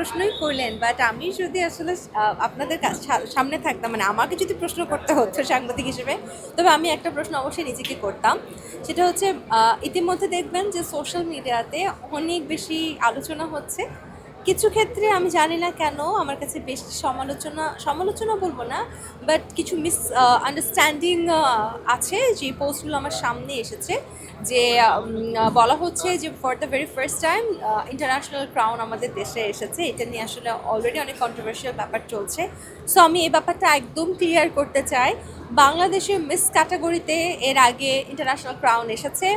প্রশ্নই করলেন, বাট আমি যদি আসলে আপনাদের সামনে থাকতাম, মানে আমাকে যদি প্রশ্ন করতে হতো সাংবাদিক হিসেবে, তবে আমি একটা প্রশ্ন অবশ্যই নিজেকে করতাম। সেটা হচ্ছে ইতিমধ্যে দেখবেন যে সোশ্যাল মিডিয়াতে অনেক বেশি আলোচনা হচ্ছে। কিছু ক্ষেত্রে আমি জানি না কেন আমার কাছে বেশ সমালোচনা সমালোচনা বলবো না, বাট কিছু মিস আন্ডারস্ট্যান্ডিং আছে যে পোস্টগুলো আমার সামনে এসেছে। যে বলা হচ্ছে যে for the very first time international crown আমাদের দেশে এসেছে। এটা নিয়ে আসলে অলরেডি অনেক কন্ট্রোভার্সিয়াল ব্যাপার চলছে। সো আমি এই ব্যাপারটা একদম ক্লিয়ার করতে চাই। বাংলাদেশের মিস ক্যাটাগরিতে এর আগে ইন্টারন্যাশনাল ক্রাউন এসেছে।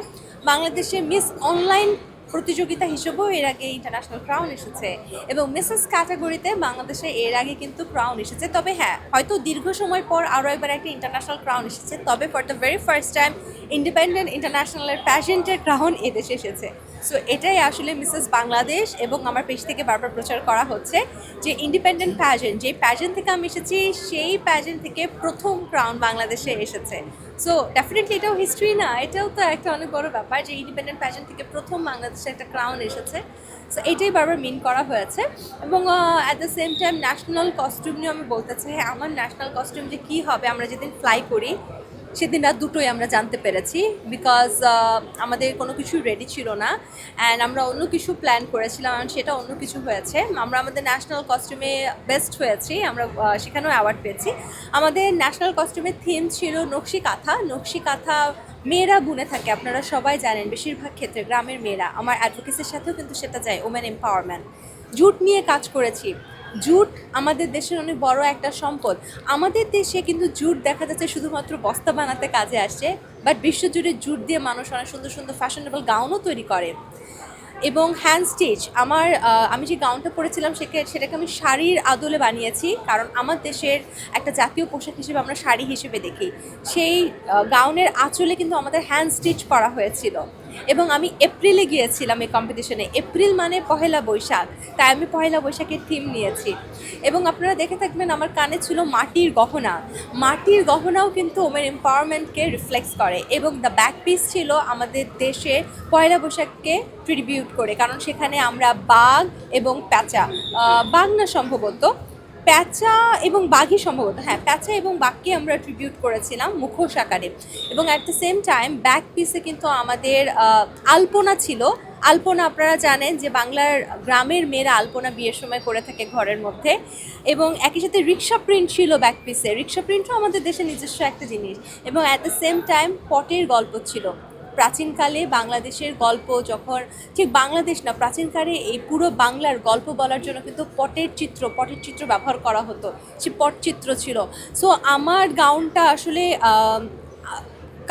বাংলাদেশের মিস অনলাইন প্রতিযোগিতা হিসেবেও এর আগে ইন্টারন্যাশনাল ক্রাউন এসেছে, এবং মিসেস ক্যাটাগরিতে বাংলাদেশে এর আগে কিন্তু ক্রাউন এসেছে। তবে হ্যাঁ, হয়তো দীর্ঘ সময় পর আরও একবার একটা ইন্টারন্যাশনাল ক্রাউন এসেছে, তবে for the very first time independent ইন্টারন্যাশনালের প্যাজেন্টের ক্রাউন এদেশে এসেছে। সো এটাই আসলে মিসেস বাংলাদেশ, এবং আমার পেজ থেকে বারবার প্রচার করা হচ্ছে যে ইন্ডিপেন্ডেন্ট প্যাজেন্ট, যে প্যাজেন্ট থেকে আমি এসেছি সেই প্যাজেন্ট থেকে প্রথম ক্রাউন বাংলাদেশে এসেছে। সো ডেফিনেটলি এটাও হিস্ট্রি না, এটাও তো একটা অনেক বড় ব্যাপার যে ইন্ডিপেন্ডেন্ট প্যাজেন্ট থেকে প্রথম বাংলাদেশে একটা ক্রাউন এসেছে। সো এইটাই বারবার মিন করা হয়েছে। এবং at the same time national costume নিয়ে আমি বলতে চাই, আমার ন্যাশনাল কস্টিউম যে কী হবে আমরা যেদিন ফ্লাই করি সেদিন রাত দুটোই আমরা জানতে পেরেছি, বিকজ আমাদের কোনো কিছু রেডি ছিল না, অ্যান্ড আমরা অন্য কিছু প্ল্যান করেছিলাম আর সেটা অন্য কিছু হয়েছে। আমরা আমাদের ন্যাশনাল কস্টিউমে বেস্ট হয়েছি, আমরা সেখানেও অ্যাওয়ার্ড পেয়েছি। আমাদের ন্যাশনাল কস্টিউমের থিম ছিল নকশি কাঁথা। নকশি কাঁথা মেয়েরা বুনে থাকে, আপনারা সবাই জানেন, বেশিরভাগ ক্ষেত্রে গ্রামের মেয়েরা। আমার অ্যাডভোকেসির সাথেও কিন্তু সেটা যায়, ওমেন এম্পাওয়ারমেন্ট। জুট নিয়ে কাজ করেছি। জুট আমাদের দেশের অনেক বড় একটা সম্পদ। আমাদের দেশে কিন্তু জুট দেখা যাচ্ছে শুধুমাত্র বস্তা বানাতে কাজে আসছে, বাট বিশ্বজুড়ে জুট দিয়ে মানুষ অনেক সুন্দর সুন্দর ফ্যাশনেবল গাউনও তৈরি করে। এবং হ্যান্ড স্টিচ, আমি যে গাউনটা পরেছিলাম সেটাকে আমি শাড়ির আদলে বানিয়েছি, কারণ আমার দেশের একটা জাতীয় পোশাক হিসেবে আমরা শাড়ি হিসেবে দেখি। সেই গাউনের আঁচলে কিন্তু আমাদের হ্যান্ড স্টিচ করা হয়েছিল। এবং আমি এপ্রিলে গিয়েছিলাম এই কম্পিটিশনে। এপ্রিল মানে পহেলা বৈশাখ, তাই আমি পহেলা বৈশাখের থিম নিয়েছি। এবং আপনারা দেখে থাকবেন আমার কানে ছিল মাটির গহনা। মাটির গহনাও কিন্তু ওমেন এম্পাওয়ারমেন্টকে রিফ্লেক্স করে। এবং দ্য ব্যাক পিস ছিল আমাদের দেশে পয়লা বৈশাখকে ট্রিবিউট করে, কারণ সেখানে আমরা বাঘ এবং প্যাঁচা, বাঘ না সম্ভবত প্যাঁচা এবং বাঘই সম্ভবত, হ্যাঁ প্যাঁচা এবং বাঘকে আমরা ট্রিবিউট করেছিলাম মুখোশ আকারে। এবং at the same time back পিসে কিন্তু আমাদের আলপনা ছিল। আলপনা আপনারা জানেন যে বাংলার গ্রামের মেয়েরা আলপনা বিয়ের সময় করে থাকে ঘরের মধ্যে। এবং একই সাথে রিক্সা প্রিন্ট ছিল ব্যাক পিসে। রিক্সা প্রিন্টও আমাদের দেশের নিজস্ব একটা জিনিস। এবং অ্যাট দ্য সেম টাইম পটের গল্প ছিল। প্রাচীনকালে বাংলাদেশের গল্প যখন, ঠিক বাংলাদেশ না, প্রাচীনকালে এই পুরো বাংলার গল্প বলার জন্য কিন্তু পটের চিত্র ব্যবহার করা হতো। সে পটচিত্র ছিল। সো আমার গাউনটা আসলে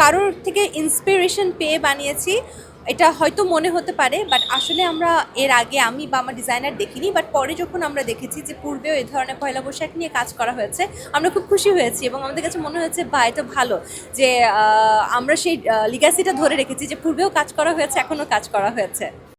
কারোর থেকে ইন্সপিরেশন পেয়ে বানিয়েছি, এটা হয়তো মনে হতে পারে, বাট আসলে আমরা এর আগে আমি বা আমার ডিজাইনার দেখিনি, বাট পরে যখন আমরা দেখেছি যে পূর্বেও এই ধরনের পয়লা বৈশাখ নিয়ে কাজ করা হয়েছে, আমরা খুব খুশি হয়েছি। এবং আমাদের কাছে মনে হয়েছে বা এটা ভালো যে আমরা সেই লিগ্যাসিটা ধরে রেখেছি যে পূর্বেও কাজ করা হয়েছে, এখনও কাজ করা হয়েছে।